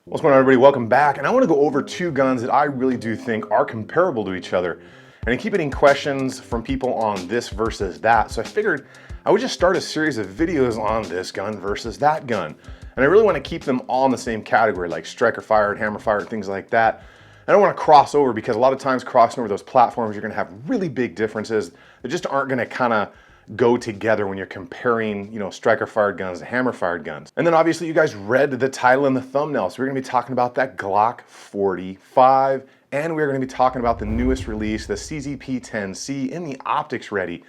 What's going on, everybody? Welcome back. And I want to go over two guns that I really do think are comparable to each other. And I keep getting questions from people on this versus that. So I figured I would just start a series of videos on this gun versus that gun. And I really want to keep them all in the same category, like striker fired, hammer fired, things like that. I don't want to cross over because a lot of times crossing over those platforms, you're going to have really big differences that just aren't going to kind of go together when you're comparing, striker fired guns to hammer fired guns. And then obviously you guys read the title and the thumbnail, so we're gonna be talking about that Glock 45, and we're gonna be talking about the newest release, the P10C in the optics ready.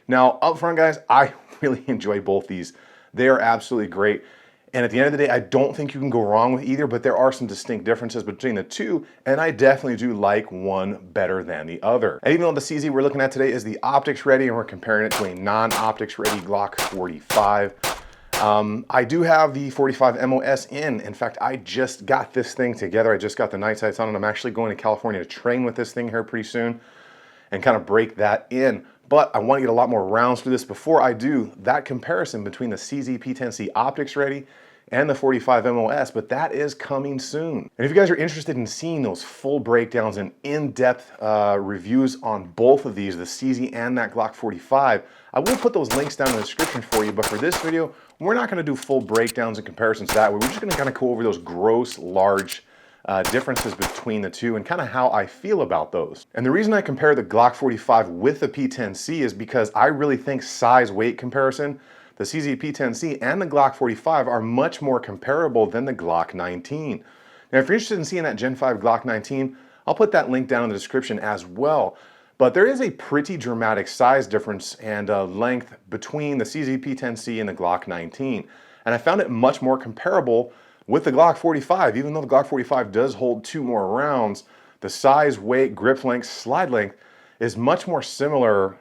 Now, up front guys, I really enjoy both these. They are absolutely great. And at the end of the day, I don't think you can go wrong with either, but there are some distinct differences between the two, and I definitely do like one better than the other. And even though the CZ we're looking at today is the optics ready, and we're comparing it to a non-optics ready Glock 45, I do have the 45 MOS in. In fact, I just got this thing together. I just got the night sights on it. I'm actually going to California to train with this thing here pretty soon and kind of break that in. But I want to get a lot more rounds through this before I do that comparison between the P10C optics ready and the 45 MOS, but that is coming soon. And if you guys are interested in seeing those full breakdowns and in-depth reviews on both of these, the CZ and that Glock 45, I will put those links down in the description for you, but for this video, we're not gonna do full breakdowns and comparisons that way. We're just gonna kind of go over those gross, large differences between the two and kind of how I feel about those. And the reason I compare the Glock 45 with the P10C is because I really think size-weight comparison, the P10C and the Glock 45 are much more comparable than the Glock 19. Now, if you're interested in seeing that Gen 5 Glock 19, I'll put that link down in the description as well. But there is a pretty dramatic size difference and length between the P10C and the Glock 19. And I found it much more comparable with the Glock 45. Even though the Glock 45 does hold 2 more rounds, the size, weight, grip length, slide length is much more similar,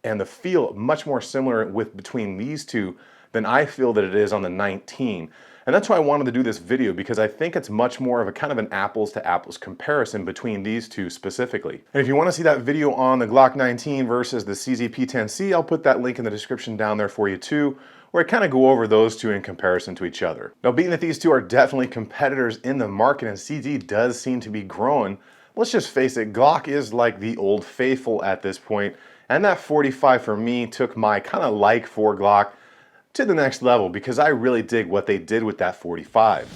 and the feel much more similar between these two than I feel that it is on the 19. And that's why I wanted to do this video, because I think it's much more of a kind of an apples to apples comparison between these two specifically. And if you want to see that video on the Glock 19 versus the P10C, I'll put that link in the description down there for you too, where I kind of go over those two in comparison to each other. Now, being that these two are definitely competitors in the market and CZ does seem to be growing, let's just face it, Glock is like the old faithful at this point. And that 45 for me took my kind of like for Glock to the next level, because I really dig what they did with that 45.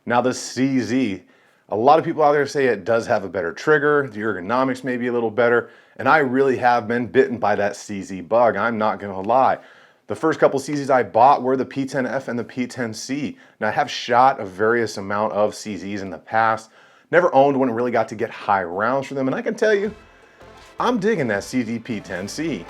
Now the CZ, a lot of people out there say it does have a better trigger, the ergonomics may be a little better, and I really have been bitten by that CZ bug, I'm not gonna lie. The first couple CZs I bought were the P10F and the P10C. Now I have shot a various amount of CZs in the past, never owned one and really got to get high rounds for them, and I can tell you, I'm digging that CZ P10C.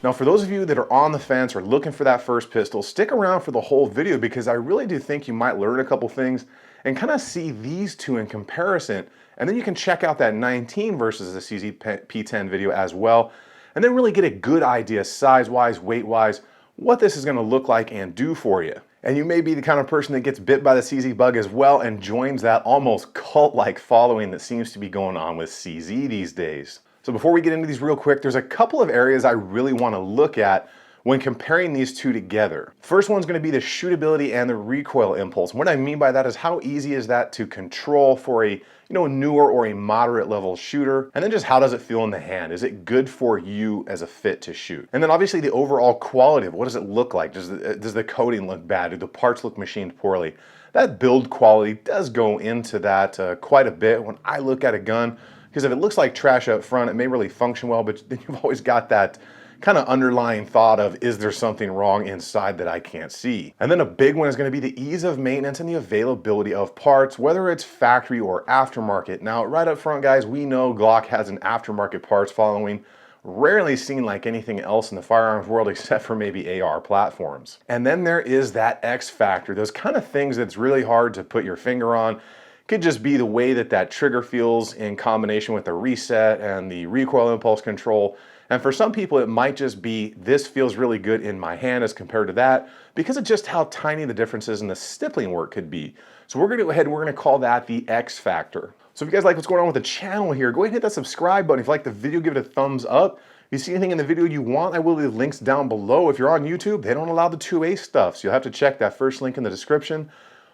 Now, for those of you that are on the fence or looking for that first pistol, stick around for the whole video, because I really do think you might learn a couple things and kind of see these two in comparison. And then you can check out that 19 versus the CZ P10 video as well, and then really get a good idea size-wise, weight-wise, what this is gonna look like and do for you. And you may be the kind of person that gets bit by the CZ bug as well and joins that almost cult-like following that seems to be going on with CZ these days. So before we get into these real quick, there's a couple of areas I really want to look at when comparing these two together. First one's going to be the shootability and the recoil impulse. What I mean by that is how easy is that to control for a newer or a moderate level shooter, and then just how does it feel in the hand? Is it good for you as a fit to shoot? And then obviously the overall quality of it. What does it look like? Does the coating look bad? Do the parts look machined poorly? that build quality does go into that quite a bit when I look at a gun, because if it looks like trash up front, it may really function well, but then you've always got that kind of underlying thought of, is there something wrong inside that I can't see? And then a big one is going to be the ease of maintenance and the availability of parts, whether it's factory or aftermarket. Now, right up front, guys, we know Glock has an aftermarket parts following, rarely seen like anything else in the firearms world except for maybe AR platforms. And then there is that X factor, those kind of things that's really hard to put your finger on. Could just be the way that that trigger feels in combination with the reset and the recoil impulse control. And for some people, it might just be, this feels really good in my hand as compared to that, because of just how tiny the differences in the stippling work could be. So we're gonna go ahead and we're gonna call that the X factor. So if you guys like what's going on with the channel here, go ahead and hit that subscribe button. If you like the video, give it a thumbs up. If you see anything in the video you want, I will leave links down below. If you're on YouTube, they don't allow the 2A stuff, so you'll have to check that first link in the description,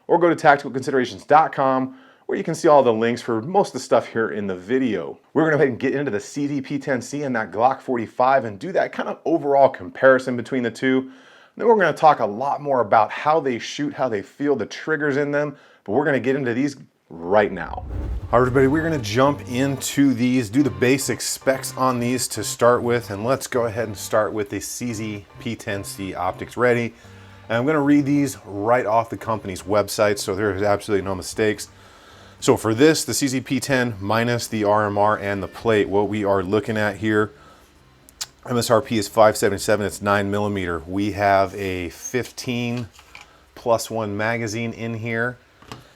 or go to tacticalconsiderations.com, where you can see all the links for most of the stuff here in the video. We're gonna go ahead and get into the CZ P10C and that Glock 45 and do that kind of overall comparison between the two. And then we're gonna talk a lot more about how they shoot, how they feel, the triggers in them, but we're gonna get into these right now. All right, everybody, we're gonna jump into these, do the basic specs on these to start with, and let's go ahead and start with the CZ P10C Optics Ready. And I'm gonna read these right off the company's website, so there's absolutely no mistakes. So for this, the CZ-P10 minus the RMR and the plate, what we are looking at here, MSRP is $577, it's 9mm. We have a 15+1 magazine in here,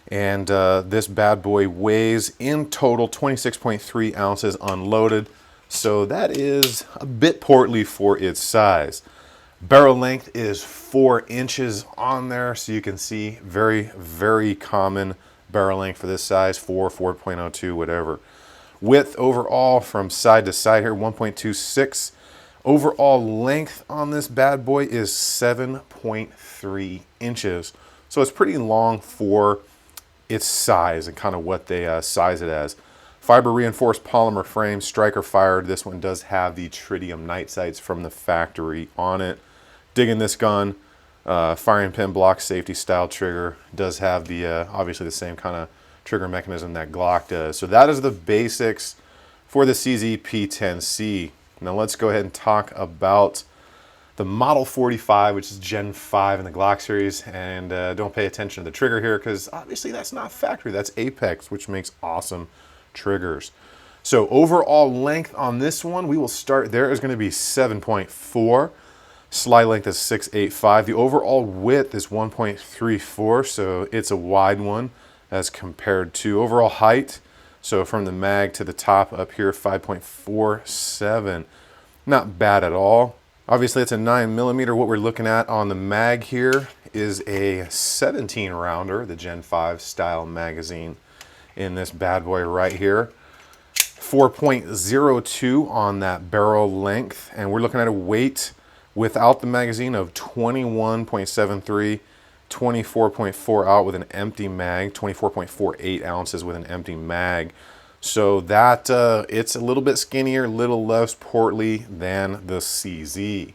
and this bad boy weighs in total 26.3 ounces unloaded, so that is a bit portly for its size. Barrel length is 4 inches on there, so you can see very, very common barrel length for this size, 4.02, whatever. Width overall from side to side here, 1.26. Overall length on this bad boy is 7.3 inches. So it's pretty long for its size and kind of what they size it as. Fiber reinforced polymer frame, striker fired. This one does have the tritium night sights from the factory on it. Digging this gun. Firing pin block safety style trigger, does have the obviously the same kind of trigger mechanism that Glock does. So that is the basics for the CZ P10C. Now let's go ahead and talk about the Model 45, which is Gen 5 in the Glock series, and don't pay attention to the trigger here because obviously that's not factory, that's Apex, which makes awesome triggers. So overall length on this one, we will start there, is going to be 7.4. Slide length is 6.85. The overall width is 1.34, so it's a wide one as compared to overall height. So from the mag to the top up here, 5.47. Not bad at all. Obviously it's a 9mm. What we're looking at on the mag here is a 17 rounder, the Gen 5 style magazine in this bad boy right here. 4.02 on that barrel length, and we're looking at a weight without the magazine of 21.73, 24.4 out with an empty mag, 24.48 ounces with an empty mag. So that it's a little bit skinnier, a little less portly than the CZ.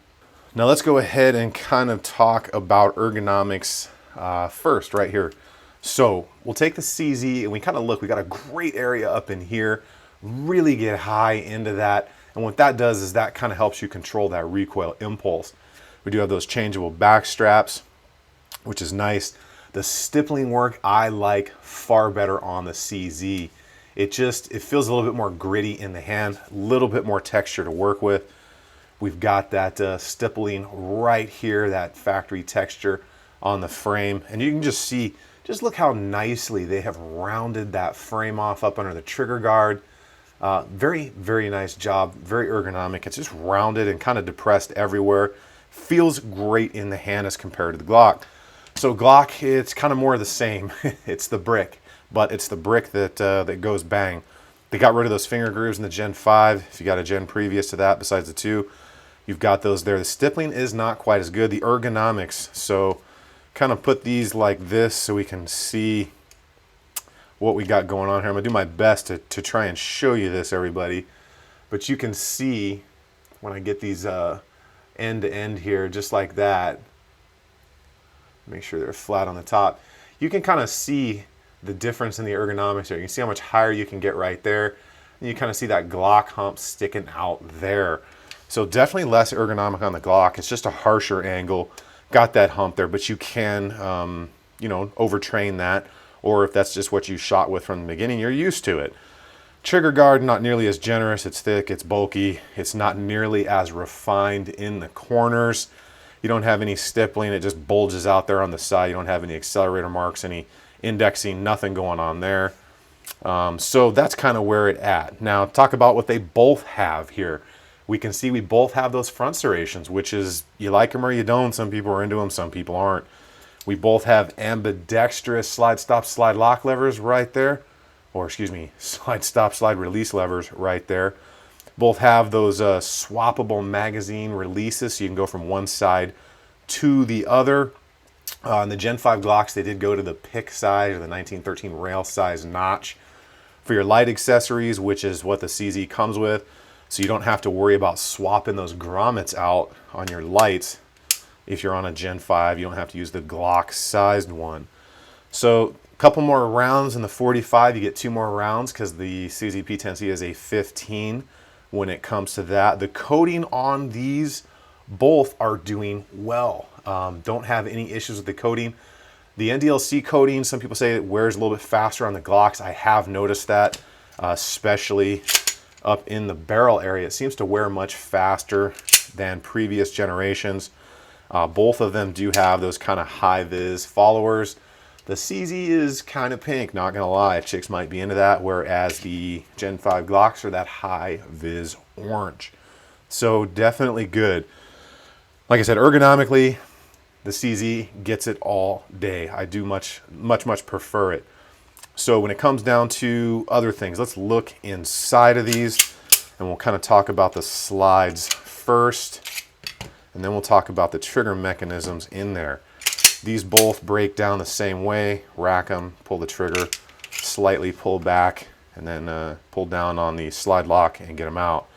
Now let's go ahead and kind of talk about ergonomics first right here. So we'll take the CZ and we kind of look, we got a great area up in here, really get high into that. And what that does is that kind of helps you control that recoil impulse. We do have those changeable back straps, which is nice. The stippling work I like far better on the CZ. It feels a little bit more gritty in the hand, a little bit more texture to work with. We've got that stippling right here, that factory texture on the frame. And you can just see, just look how nicely they have rounded that frame off up under the trigger guard. Very, very nice job, very ergonomic. It's just rounded and kind of depressed everywhere. Feels great in the hand as compared to the Glock. So Glock, it's kind of more of the same. It's the brick, but it's the brick that, that goes bang. They got rid of those finger grooves in the Gen 5. If you got a Gen previous to that, besides the 2, you've got those there. The stippling is not quite as good. The ergonomics, so kind of put these like this so we can see what we got going on here. I'm gonna do my best to try and show you this, everybody, but you can see when I get these end to end here, just like that, make sure they're flat on the top. you can kind of see the difference in the ergonomics there. You can see how much higher you can get right there. And you kind of see that Glock hump sticking out there. So definitely less ergonomic on the Glock. It's just a harsher angle. Got that hump there, but you can, you know, overtrain that. Or if that's just what you shot with from the beginning, you're used to it. Trigger guard, not nearly as generous. It's thick, it's bulky. It's not nearly as refined in the corners. You don't have any stippling. It just bulges out there on the side. You don't have any accelerator marks, any indexing, nothing going on there. So that's kind of where it's at. Now talk about what they both have here. We can see we both have those front serrations, which is you like them or you don't. Some people are into them, some people aren't. We both have ambidextrous slide stop slide lock levers right there, or excuse me, slide stop slide release levers right there. Both have those swappable magazine releases, so you can go from one side to the other. On the Gen 5 Glocks, they did go to the pick size or the 1913 rail size notch for your light accessories, which is what the CZ comes with. So you don't have to worry about swapping those grommets out on your lights. If you're on a Gen 5, you don't have to use the Glock sized one. So a couple more rounds in the 45, you get 2 more rounds because the CZ P10C is a 15 when it comes to that. The coating on these both are doing well. Don't have any issues with the coating. The NDLC coating, some people say it wears a little bit faster on the Glocks. I have noticed that, especially up in the barrel area. It seems to wear much faster than previous generations. Both of them do have those kind of high-vis followers. The CZ is kind of pink, not gonna lie. Chicks might be into that, whereas the Gen 5 Glocks are that high-vis orange. So definitely good. Like I said, ergonomically, the CZ gets it all day. I do much prefer it. So when it comes down to other things, let's look inside of these and we'll kind of talk about the slides first, and then we'll talk about the trigger mechanisms in there. These both break down the same way. Rack them, pull the trigger, slightly pull back, and then pull down on the slide lock and get them out.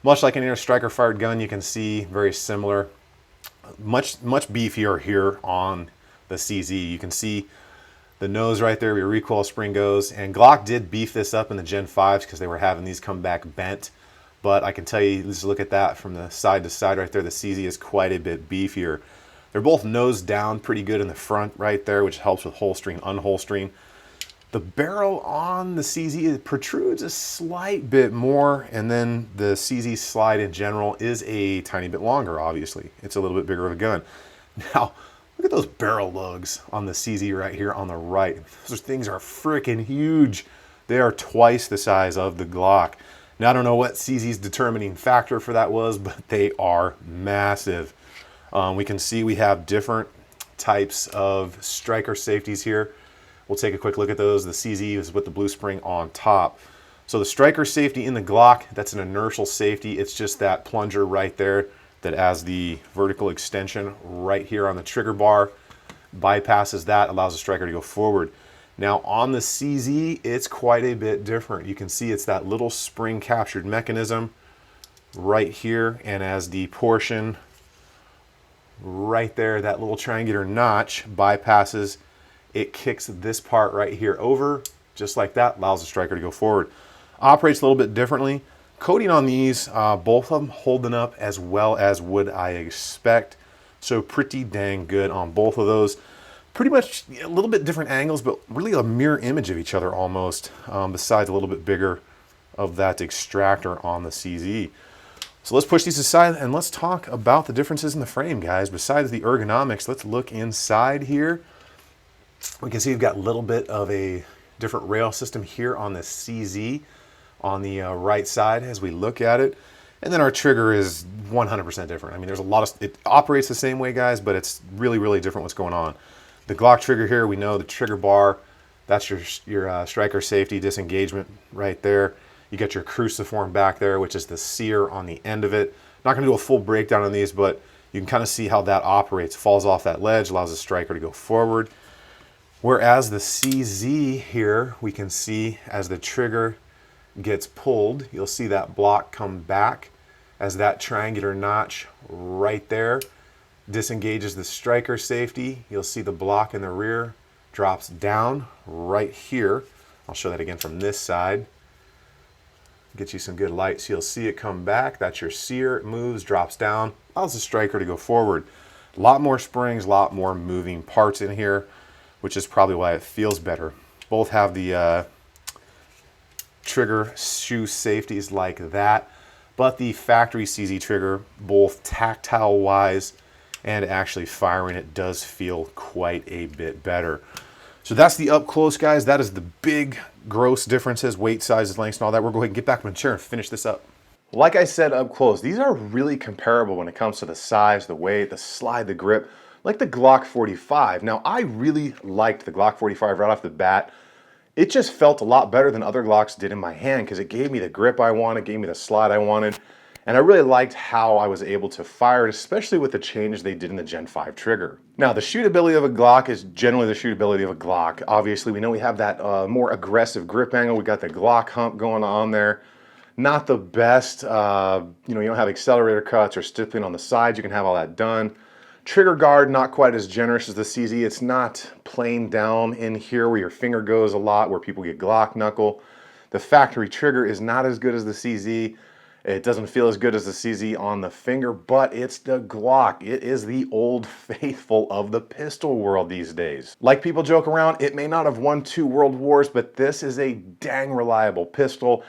Much like any other striker fired gun, you can see very similar. Much beefier here on the CZ. You can see the nose right there where your recoil spring goes, and Glock did beef this up in the Gen 5s because they were having these come back bent. But I can tell you, just look at that from the side to side right there, the CZ is quite a bit beefier. They're both nose down pretty good in the front right there, which helps with holstering, unholstering. The barrel on the CZ protrudes a slight bit more, and then the CZ slide in general is a tiny bit longer, obviously. It's a little bit bigger of a gun. Now, look at those barrel lugs on the CZ right here on the right. Those things are freaking huge. They are twice the size of the Glock. Now, I don't know what CZ's determining factor for that was, but they are massive. We can see we have different types of striker safeties here. We'll take a quick look at those. The CZ is with the blue spring on top. So the striker safety in the Glock, that's an inertial safety. It's just that plunger right there that has the vertical extension right here on the trigger bar. Bypasses that, allows the striker to go forward. Now on the CZ, it's quite a bit different. You can see it's that little spring captured mechanism right here, and as the portion right there, that little triangular notch bypasses, it kicks this part right here over, just like that, allows the striker to go forward. Operates a little bit differently. Coating on these, both of them holding up as well as would I expect. So pretty dang good on both of those. Pretty much a little bit different angles, but really a mirror image of each other almost, besides a little bit bigger of that extractor on the CZ. So let's push these aside and let's talk about the differences in the frame, guys. Besides the ergonomics, let's look inside here. We can see we've got a little bit of a different rail system here on the CZ on the right side as we look at it. And then our trigger is 100% different. I mean, there's a lot of, it operates the same way, guys, but it's really, really different what's going on. The Glock trigger here, we know the trigger bar, that's your striker safety disengagement right there. You got your cruciform back there, which is the sear on the end of it. Not gonna do a full breakdown on these, but you can kind of see how that operates. Falls off that ledge, allows the striker to go forward. Whereas the CZ here, we can see as the trigger gets pulled, you'll see that block come back as that triangular notch right there disengages the striker safety. You'll see the block in the rear drops down right here. I'll show that again from this side. Get you some good light so you'll see it come back. That's your sear. It moves, drops down, allows the striker to go forward. A lot more springs, a lot more moving parts in here, which is probably why it feels better. Both have the trigger shoe safeties like that, but the factory CZ trigger, both tactile wise and actually firing it, does feel quite a bit better. So that's the up close, guys. That is the big gross differences, weight, sizes, lengths, and all that. We'll go ahead and get back in the chair and finish this up. Like I said up close, these are really comparable when it comes to the size, the weight, the slide, the grip, like the Glock 45. Now, I really liked the Glock 45 right off the bat. It just felt a lot better than other Glocks did in my hand because it gave me the grip I wanted, gave me the slide I wanted, and I really liked how I was able to fire it, especially with the change they did in the Gen 5 trigger. Now, the shootability of a Glock is generally the shootability of a Glock. Obviously, we know we have that more aggressive grip angle. We got the Glock hump going on there. Not the best, you don't have accelerator cuts or stippling on the sides. You can have all that done. Trigger guard, not quite as generous as the CZ. It's not plain down in here where your finger goes a lot, where people get Glock knuckle. The factory trigger is not as good as the CZ. It doesn't feel as good as the CZ on the finger, but it's the Glock. It is the old faithful of the pistol world these days. Like people joke around, it may not have won 2 world wars, but this is a dang reliable pistol.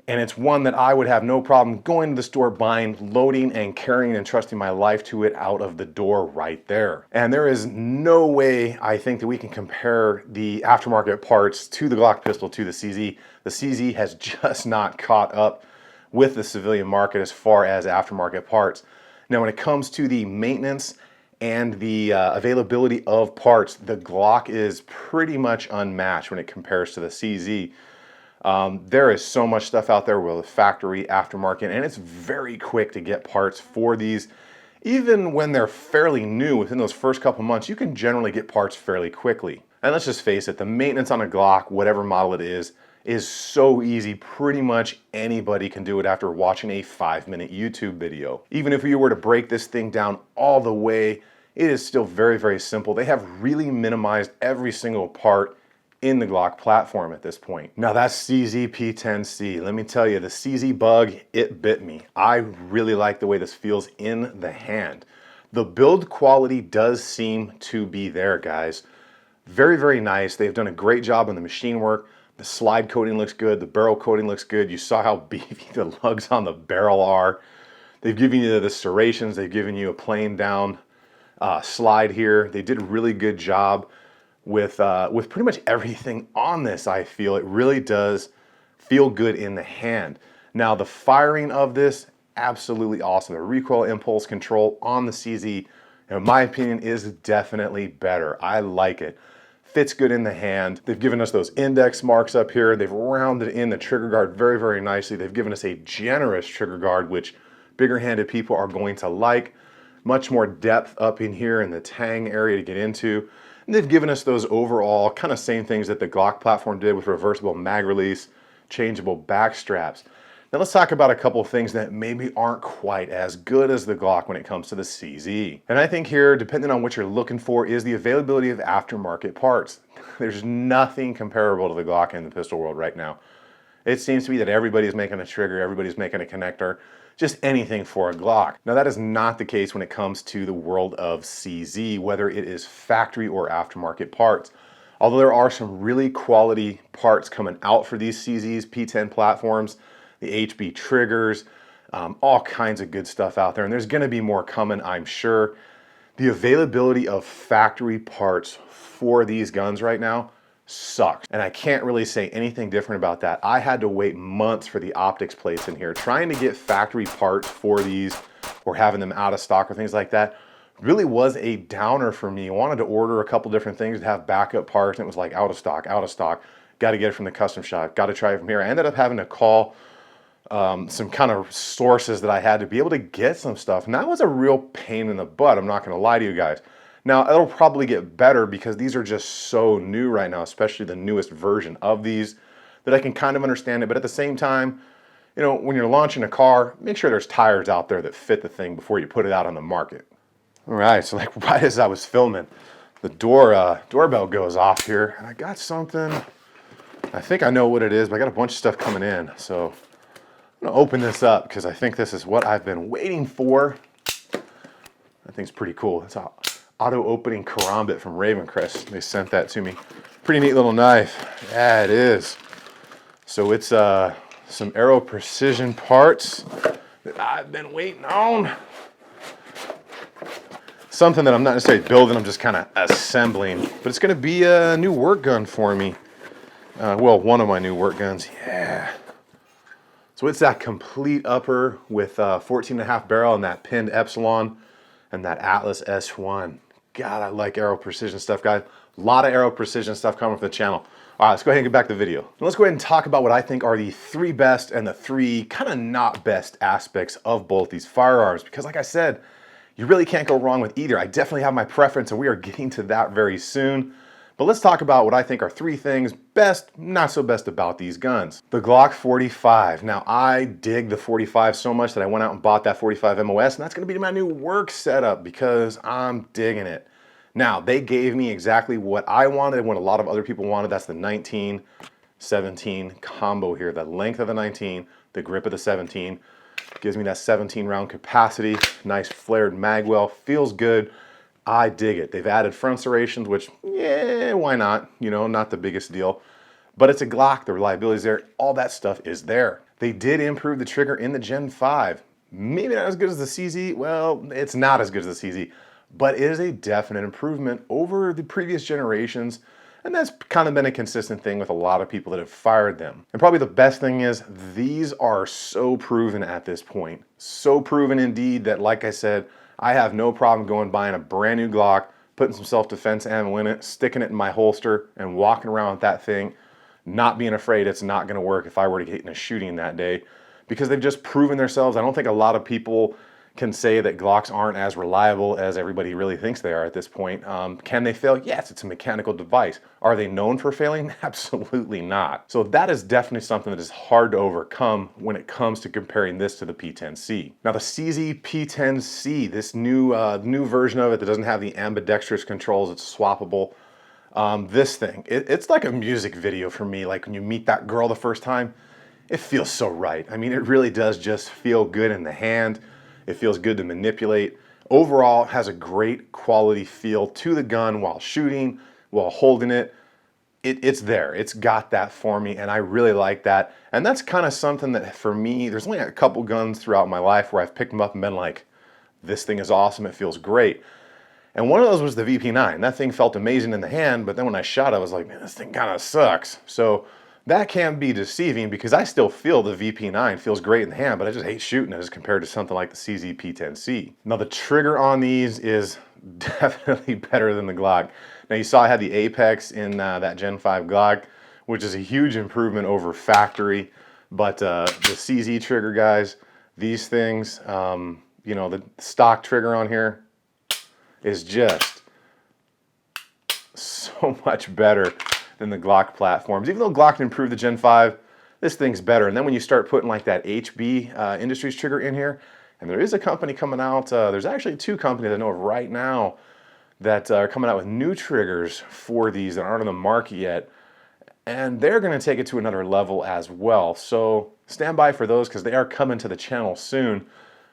And it's one that I would have no problem going to the store, buying, loading, and carrying and trusting my life to it out of the door right there. And there is no way I think that we can compare the aftermarket parts to the Glock pistol to the CZ. The CZ has just not caught up with the civilian market as far as aftermarket parts. Now, when it comes to the maintenance and the availability of parts, the Glock is pretty much unmatched when it compares to the CZ. There is so much stuff out there with factory aftermarket, and it's very quick to get parts for these. Even when they're fairly new, within those first couple months, you can generally get parts fairly quickly. And let's just face it, the maintenance on a Glock, whatever model it is so easy. Pretty much anybody can do it after watching a 5-minute YouTube video. Even if you were to break this thing down all the way, it is still very, very simple. They have really minimized every single part in the Glock platform at this point. Now that's CZ P10C. Let me tell you, the CZ bug, it bit me. I really like the way this feels in the hand. The build quality does seem to be there, guys. Very, very nice. They've done a great job on the machine work. The slide coating looks good. The barrel coating looks good. You saw how beefy the lugs on the barrel are. They've given you the serrations. They've given you a plain down slide here. They did a really good job with pretty much everything on this. I feel it really does feel good in the hand. Now the firing of this, absolutely awesome. The recoil impulse control on the CZ, in my opinion, is definitely better. I like it. Fits good in the hand. They've given us those index marks up here. They've rounded in the trigger guard very, very nicely. They've given us a generous trigger guard, which bigger handed people are going to like. Much more depth up in here in the tang area to get into. And they've given us those overall kind of same things that the Glock platform did with reversible mag release, changeable back straps. Now let's talk about a couple of things that maybe aren't quite as good as the Glock when it comes to the CZ. And I think here, depending on what you're looking for, is the availability of aftermarket parts. There's nothing comparable to the Glock in the pistol world right now. It seems to be that everybody's making a trigger, everybody's making a connector, just anything for a Glock. Now that is not the case when it comes to the world of CZ, whether it is factory or aftermarket parts. Although there are some really quality parts coming out for these CZs, P10 platforms, the HB triggers, all kinds of good stuff out there. And there's gonna be more coming, I'm sure. The availability of factory parts for these guns right now sucks. And I can't really say anything different about that. I had to wait months for the optics plates in here. Trying to get factory parts for these or having them out of stock or things like that really was a downer for me. I wanted to order a couple different things to have backup parts, and it was like out of stock. Got to get it from the custom shop. Got to try it from here. I ended up having to call some kind of sources that I had to be able to get some stuff. And that was a real pain in the butt. I'm not going to lie to you guys. Now, it'll probably get better because these are just so new right now, especially the newest version of these, that I can kind of understand it. But at the same time, you know, when you're launching a car, make sure there's tires out there that fit the thing before you put it out on the market. All right, so like right as I was filming, the doorbell goes off here, and I got something. I think I know what it is, but I got a bunch of stuff coming in. So I'm gonna open this up because I think this is what I've been waiting for. That thing's pretty cool. It's an auto-opening karambit from Ravencrest. They sent that to me. Pretty neat little knife. Yeah, it is. So it's some Aero Precision parts that I've been waiting on. Something that I'm not necessarily building, I'm just kind of assembling. But it's going to be a new work gun for me. Well, one of my new work guns. Yeah. So it's that complete upper with 14.5 barrel and that pinned Epsilon and that Atlas S1. God, I like Aero Precision stuff, guys. A lot of Aero Precision stuff coming from the channel. All right, let's go ahead and get back to the video. Let's go ahead and talk about what I think are the 3 best and the 3 kind of not best aspects of both these firearms. Because like I said, you really can't go wrong with either. I definitely have my preference, and we are getting to that very soon. But let's talk about what I think are 3 things best, not so best about these guns. The Glock 45. Now, I dig the 45 so much that I went out and bought that 45 MOS, and that's gonna be my new work setup because I'm digging it. Now, they gave me exactly what I wanted and what a lot of other people wanted. That's the 19-17 combo here. The length of the 19, the grip of the 17. Gives me that 17 round capacity. Nice flared magwell, feels good. I dig it. They've added front serrations, which, yeah, why not? You know, not the biggest deal. But it's a Glock, the reliability is there, all that stuff is there. They did improve the trigger in the Gen 5. Maybe not as good as the CZ, well, it's not as good as the CZ, but it is a definite improvement over the previous generations. And that's kind of been a consistent thing with a lot of people that have fired them. And probably the best thing is these are so proven at this point. So proven indeed that, like I said, I have no problem going buying a brand new Glock, putting some self-defense ammo in it, sticking it in my holster, and walking around with that thing, not being afraid it's not gonna work if I were to get in a shooting that day, because they've just proven themselves. I don't think a lot of people can say that Glocks aren't as reliable as everybody really thinks they are at this point. Can they fail? Yes, it's a mechanical device. Are they known for failing? Absolutely not. So that is definitely something that is hard to overcome when it comes to comparing this to the P10C. Now the CZ P10C, this new version of it that doesn't have the ambidextrous controls, it's swappable. This thing, it's like a music video for me. Like when you meet that girl the first time, it feels so right. I mean, it really does just feel good in the hand. It feels good to manipulate. Overall, has a great quality feel to the gun while shooting, while holding it. It's there. It's got that for me, and I really like that. And that's kind of something that, for me, there's only a couple guns throughout my life where I've picked them up and been like, this thing is awesome, it feels great. And one of those was the VP9. That thing felt amazing in the hand, but then when I shot, I was like, man, this thing kind of sucks. So that can be deceiving because I still feel the VP9 feels great in the hand, but I just hate shooting it as compared to something like the CZ P10C. Now the trigger on these is definitely better than the Glock. Now you saw I had the Apex in that Gen 5 Glock, which is a huge improvement over factory. But the CZ trigger, guys, these things, you know, the stock trigger on here is just so much better than the Glock platforms. Even though Glock improved the Gen 5, this thing's better. And then when you start putting like that HB Industries trigger in here, and there is a company coming out, there's actually 2 companies I know of right now that are coming out with new triggers for these that aren't on the market yet, and they're gonna take it to another level as well. So stand by for those because they are coming to the channel soon.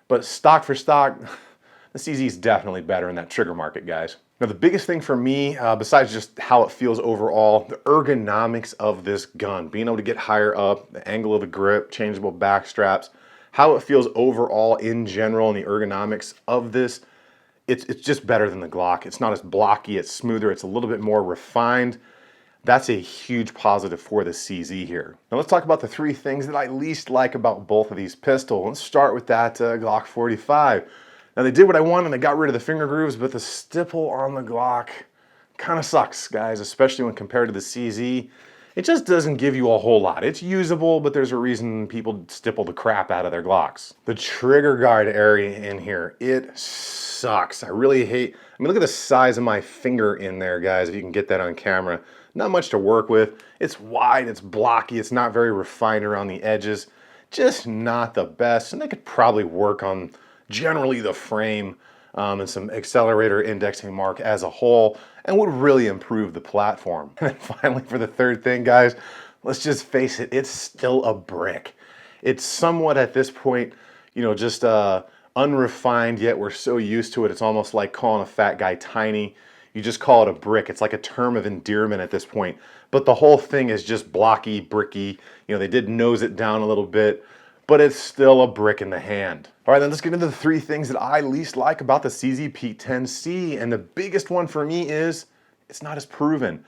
But stock for stock, the CZ is definitely better in that trigger market, guys. Now the biggest thing for me, besides just how it feels overall, the ergonomics of this gun, being able to get higher up, the angle of the grip, changeable back straps, how it feels overall in general and the ergonomics of this, it's just better than the Glock. It's not as blocky, it's smoother, it's a little bit more refined. That's a huge positive for the CZ here. Now let's talk about the 3 things that I least like about both of these pistols. Let's start with that Glock 45. Now they did what I wanted, they got rid of the finger grooves, but the stipple on the Glock kind of sucks, guys, especially when compared to the CZ. It just doesn't give you a whole lot. It's usable, but there's a reason people stipple the crap out of their Glocks. The trigger guard area in here, it sucks. I really hate, I mean, look at the size of my finger in there, guys, if you can get that on camera. Not much to work with. It's wide, it's blocky, it's not very refined around the edges. Just not the best, and they could probably work on generally the frame and some accelerator indexing mark as a whole, and would really improve the platform. And then finally, for the third thing, guys, let's just face it, it's still a brick. It's somewhat at this point, just unrefined, yet we're so used to it. It's almost like calling a fat guy tiny. You just call it a brick. It's like a term of endearment at this point. But the whole thing is just blocky, bricky. They did nose it down a little bit, but it's still a brick in the hand. All right, then let's get into the three things that I least like about the CZ P10C. And the biggest one for me is it's not as proven.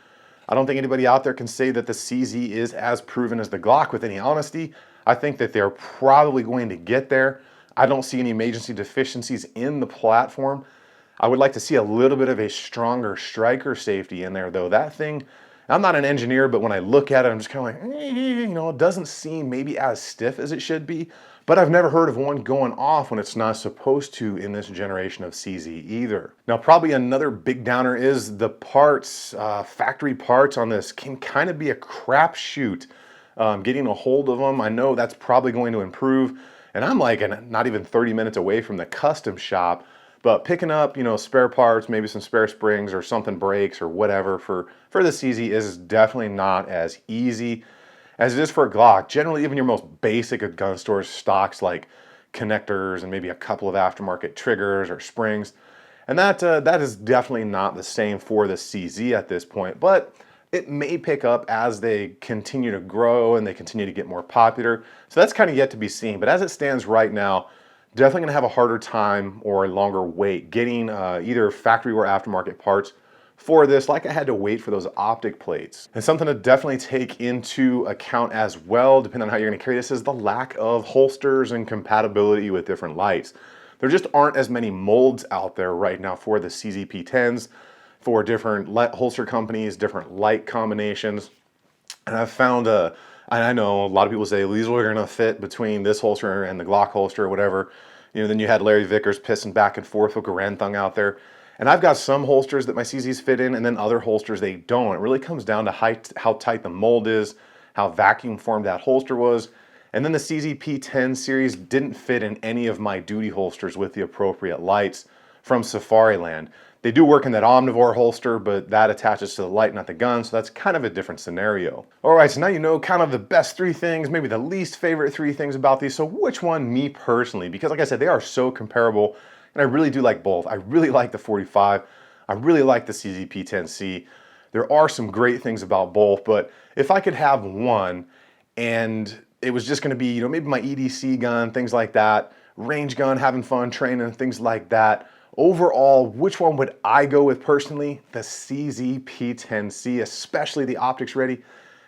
I don't think anybody out there can say that the CZ is as proven as the Glock with any honesty. I think that they're probably going to get there. I don't see any emergency deficiencies in the platform. I would like to see a little bit of a stronger striker safety in there though. That thing, I'm not an engineer, but when I look at it, I'm just kind of like, it doesn't seem maybe as stiff as it should be, but I've never heard of one going off when it's not supposed to in this generation of CZ either. Now, probably another big downer is the parts, factory parts on this can kind of be a crapshoot. Getting a hold of them, I know that's probably going to improve, and I'm like not even 30 minutes away from the custom shop. But picking up, spare parts, maybe some spare springs or something breaks or whatever for the CZ is definitely not as easy as it is for a Glock. Generally, even your most basic of gun stores stocks like connectors and maybe a couple of aftermarket triggers or springs. And that is definitely not the same for the CZ at this point, but it may pick up as they continue to grow and they continue to get more popular. So that's kind of yet to be seen. But as it stands right now, definitely gonna have a harder time or a longer wait getting either factory or aftermarket parts for this, like I had to wait for those optic plates. And something to definitely take into account as well, depending on how you're gonna carry this, is the lack of holsters and compatibility with different lights. There just aren't as many molds out there right now for the CZ-P10s for different holster companies, different light combinations. And I've found and I know a lot of people say these are gonna fit between this holster and the Glock holster or whatever. Then you had Larry Vickers pissing back and forth with Garanthung out there. And I've got some holsters that my CZs fit in and then other holsters they don't. It really comes down to how tight the mold is, how vacuum formed that holster was. And then the CZ P10 series didn't fit in any of my duty holsters with the appropriate lights from Safariland. They do work in that omnivore holster, but that attaches to the light, not the gun, so that's kind of a different scenario. All right, so now you know kind of the best three things, maybe the least favorite three things about these. So which one, me personally, because like I said, they are so comparable, and I really do like both. I really like the 45. I really like the CZ P10C. There are some great things about both, but if I could have one, and it was just gonna be, maybe my EDC gun, things like that, range gun, having fun, training, things like that, overall, which one would I go with personally? The CZ P10C, especially the optics ready. And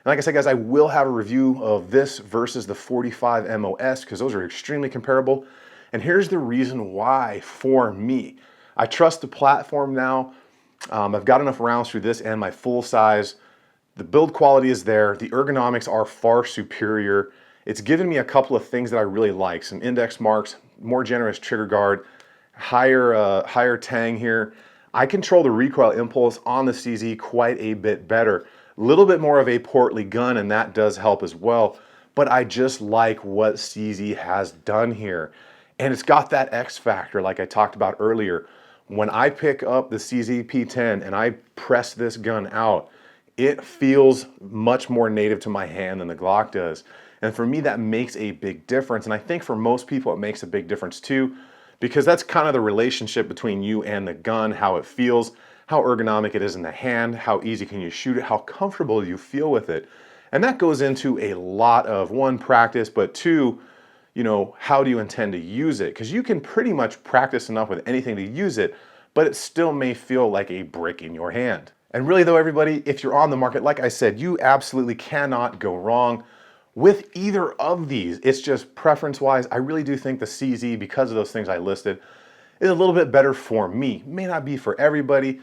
like I said, guys, I will have a review of this versus the 45 MOS because those are extremely comparable. And here's the reason why for me. I trust the platform now. I've got enough rounds through this and my full size. The build quality is there. The ergonomics are far superior. It's given me a couple of things that I really like. Some index marks, more generous trigger guard, higher tang here. I control the recoil impulse on the CZ quite a bit better. A little bit more of a portly gun, and that does help as well. But I just like what CZ has done here. And it's got that X factor like I talked about earlier. When I pick up the CZ P10 and I press this gun out, it feels much more native to my hand than the Glock does. And for me, that makes a big difference. And I think for most people, it makes a big difference too, because that's kind of the relationship between you and the gun, how it feels, how ergonomic it is in the hand, how easy can you shoot it, how comfortable you feel with it. And that goes into a lot of, one, practice, but two, how do you intend to use it? Because you can pretty much practice enough with anything to use it, but it still may feel like a brick in your hand. And really though, everybody, if you're on the market, like I said, you absolutely cannot go wrong with either of these. It's just preference-wise, I really do think the CZ, because of those things I listed, is a little bit better for me. May not be for everybody,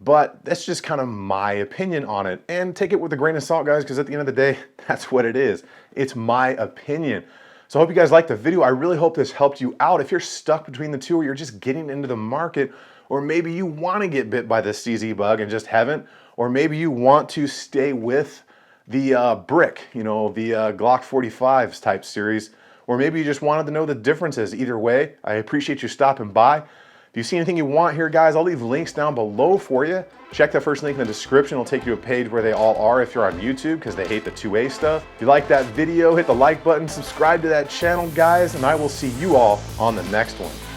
but that's just kind of my opinion on it. And take it with a grain of salt, guys, because at the end of the day, that's what it is. It's my opinion. So I hope you guys liked the video. I really hope this helped you out. If you're stuck between the two, or you're just getting into the market, or maybe you want to get bit by the CZ bug and just haven't, or maybe you want to stay with the brick, the Glock 45s type series, or maybe you just wanted to know the differences. Either way, I appreciate you stopping by. If you see anything you want here, guys, I'll leave links down below for you. Check the first link in the description. It'll take you to a page where they all are if you're on YouTube, because they hate the 2A stuff. If you like that video, hit the like button, subscribe to that channel, guys, and I will see you all on the next one.